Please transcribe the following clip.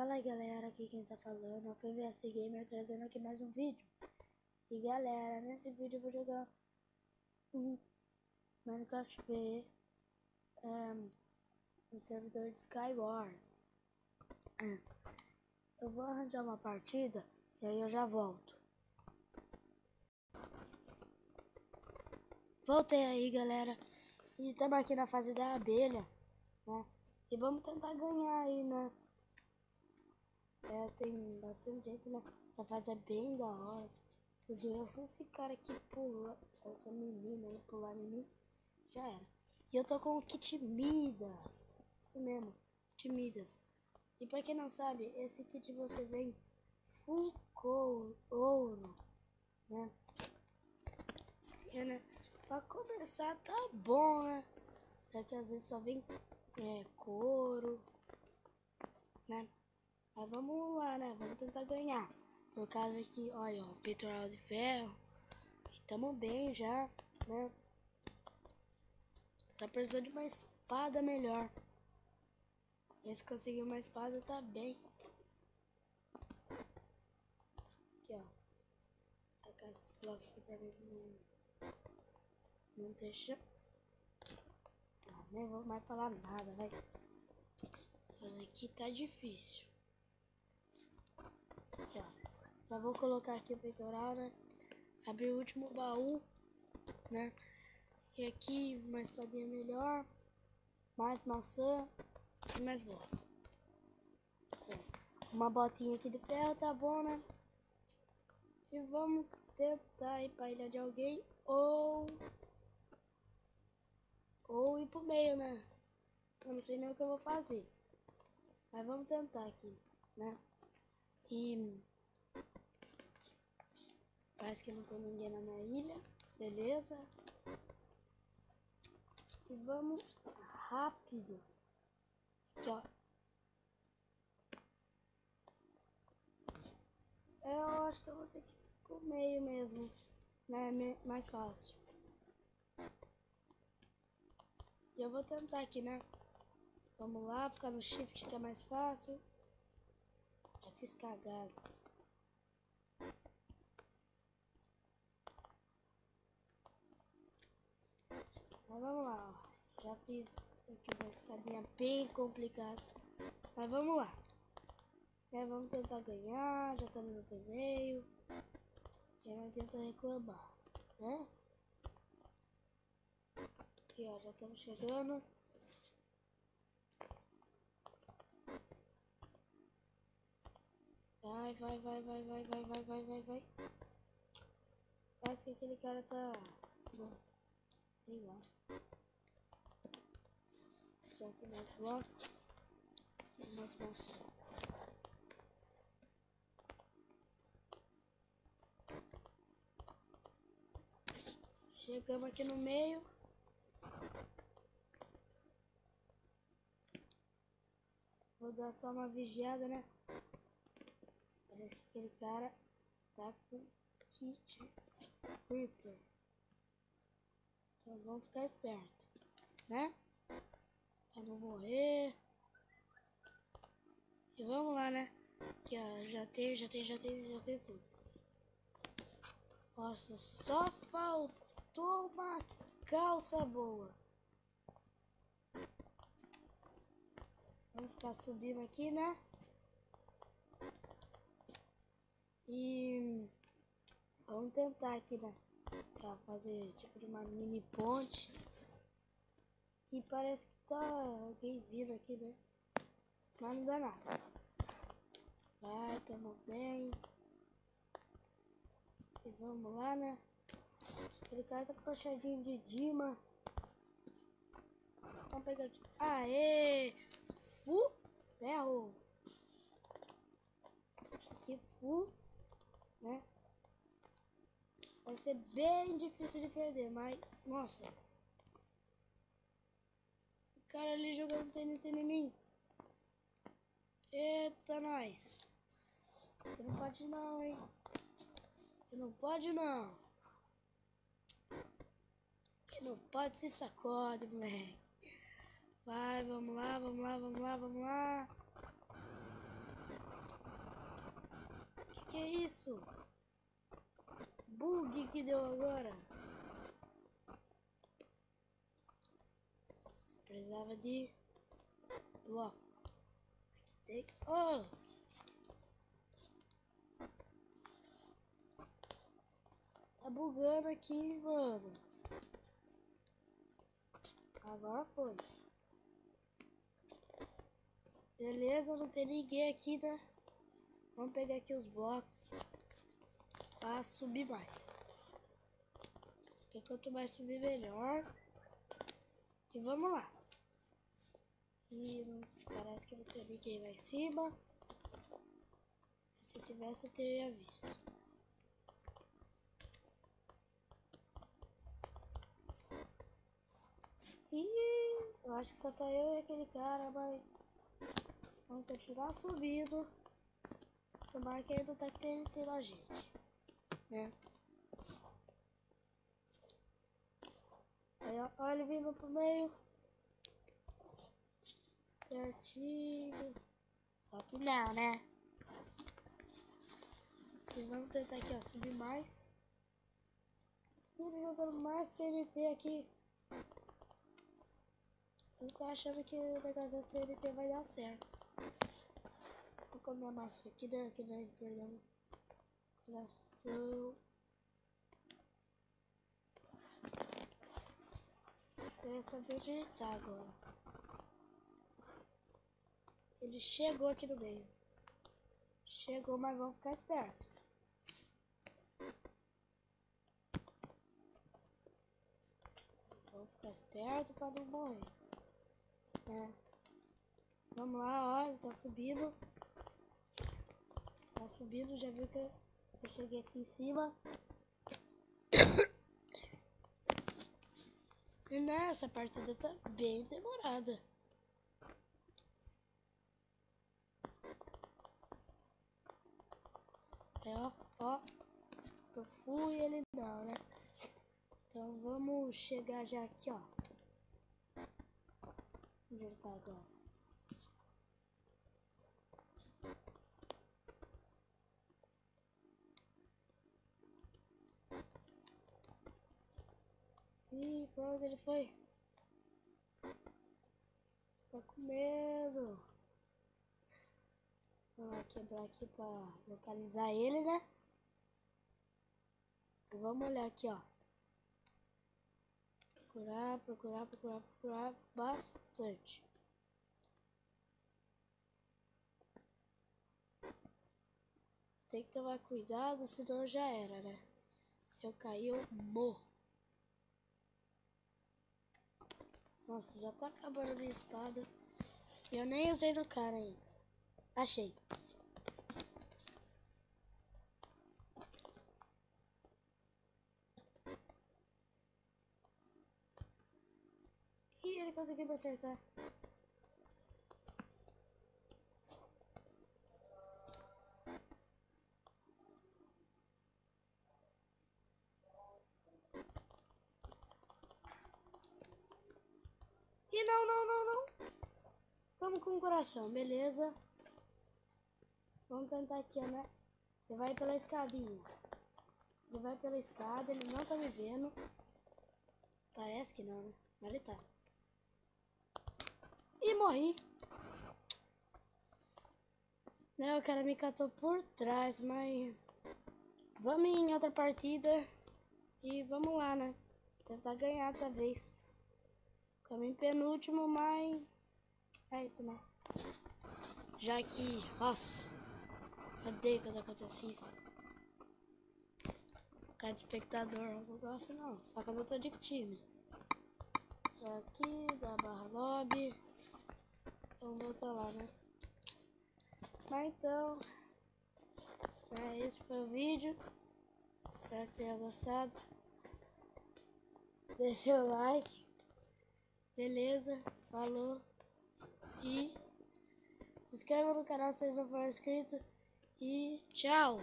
Fala aí galera, aqui quem tá falando é o PVS Gamer, trazendo aqui mais um vídeo. E galera, nesse vídeo eu vou jogar um Minecraft PE no servidor de Skywars. Eu vou arranjar uma partida e aí eu já volto. Voltei aí galera, e estamos aqui na fase da abelha, né? E vamos tentar ganhar aí, né? Tem bastante gente, né? Essa fase é bem da hora. Meu Deus, se esse cara aqui pula, essa menina aí pular em mim, já era. E eu tô com o kit Midas. Isso mesmo, kit Midas. E pra quem não sabe, esse kit você vem full ouro, né? E, né? Pra começar tá bom, né? Já que às vezes só vem couro, né? Mas vamos lá, né? Vamos tentar ganhar. Por causa que, olha, ó, peitoral de ferro. E tamo bem já, né? Só precisa de uma espada melhor. E se conseguir uma espada, tá bem. Aqui, ó. Tacar esses blocos aqui pra mim não deixa. Nem vou mais falar nada, vai. Mas aqui tá difícil. Aqui, ó. Já vou colocar aqui o peitoral, né? Abrir o último baú, né? E aqui uma espadinha melhor. Mais maçã e mais bola. Uma botinha aqui de ferro, tá bom, né? E vamos tentar ir pra ilha de alguém ou ir pro meio, né? Eu não sei nem o que eu vou fazer. Mas vamos tentar aqui, né? E parece que não tem ninguém na minha ilha. Beleza. E vamos rápido. Aqui, ó. Eu acho que eu vou ter que ir pro meio mesmo, né? Mais fácil. E eu vou tentar aqui, né? Vamos lá, ficar no shift que é mais fácil. Já fiz cagada. Mas vamos lá, ó. Já fiz aqui uma escadinha bem complicada. Mas vamos lá. Vamos tentar ganhar, já estamos no primeiro. E não tenta reclamar, né? Aqui, ó, já estamos chegando. Vai. Parece que aquele cara tá... Não, sei lá. Já tem mais blocos. E mais maçã. Chegamos aqui no meio. Vou dar só uma vigiada, né? Parece que aquele cara tá com kit Creeper. Então vamos ficar esperto, né? Pra não morrer. E vamos lá, né? Aqui, ó, já tem tudo. Nossa, só faltou uma calça boa. Vamos ficar subindo aqui, né? E vamos tentar aqui, né? Pra fazer tipo de uma mini ponte. Que parece que tá alguém vindo aqui, né? Mas não dá nada. Vai, tamo bem. E vamos lá, né? Aquele cara tá com achadinho de Dima. Vamos pegar aqui. Aê! Full ferro. Aqui full, né? Vai ser bem difícil de perder, mas... Nossa. O cara ali jogando TNT em mim. Eita, nós. Você não pode não, hein? Você não pode não. Você não pode, se sacode, moleque. Vai, vamos lá. Que isso? Bug que deu agora. Precisava de bloco. Aqui tem. Oh! Tá bugando aqui, mano. Agora foi. Beleza, não tem ninguém aqui, né? Vamos pegar aqui os blocos para subir mais. Porque quanto mais subir, melhor. E vamos lá. E não, parece que não tem ninguém lá em cima. Se tivesse, eu teria visto. Ih, eu acho que só tá eu e aquele cara, mas vamos continuar subindo. Tomara que ele não tá querendo ter a gente, né? Aí, ó, olha ele vindo pro meio. Certinho. Só que não, né? E vamos tentar aqui, ó, subir mais. Ele jogando mais TNT aqui. Eu tô achando que o negócio da TNT vai dar certo. Vou comer a massa aqui, né? Que nós perdemos coração. Eu queria saber onde ele tá agora. Ele chegou aqui no meio. Chegou, mas vamos ficar esperto. Vamos ficar esperto pra não morrer. É. Vamos lá, ó, ele tá subindo. Tá subindo, já viu que eu cheguei aqui em cima. E nessa partida tá bem demorada. É, ó. Eu fui e ele não, né? Então vamos chegar já aqui, ó. Onde ele tá agora? Ih, pra onde ele foi? Tá com medo. Vamos quebrar aqui pra localizar ele, né? Vamos olhar aqui, ó. Procurar bastante. Tem que tomar cuidado, senão já era, né? Se eu cair, eu morro. Nossa, já tá acabando a minha espada. E eu nem usei no cara ainda. Achei. Ih, ele conseguiu me acertar. Ih, não. Vamos com o coração, beleza. Vamos tentar aqui, né? Ele vai pela escadinha. Ele vai pela escada, ele não tá me vendo. Parece que não, né? Mas ele tá. E morri. Né, o cara me catou por trás, mas... Vamos em outra partida. E vamos lá, né? Tentar ganhar dessa vez. Ficamos em penúltimo, mas... É isso, né? Já que... Nossa... Odeio quando acontece isso. Ficar de espectador, eu não gosto não. Só quando eu tô de time. Só aqui, da barra lobby. Vamos voltar lá, né? Mas então... esse foi o vídeo. Espero que tenha gostado. Deixa o like. Beleza? Falou. E... se inscreva no canal se não for inscrito. E tchau!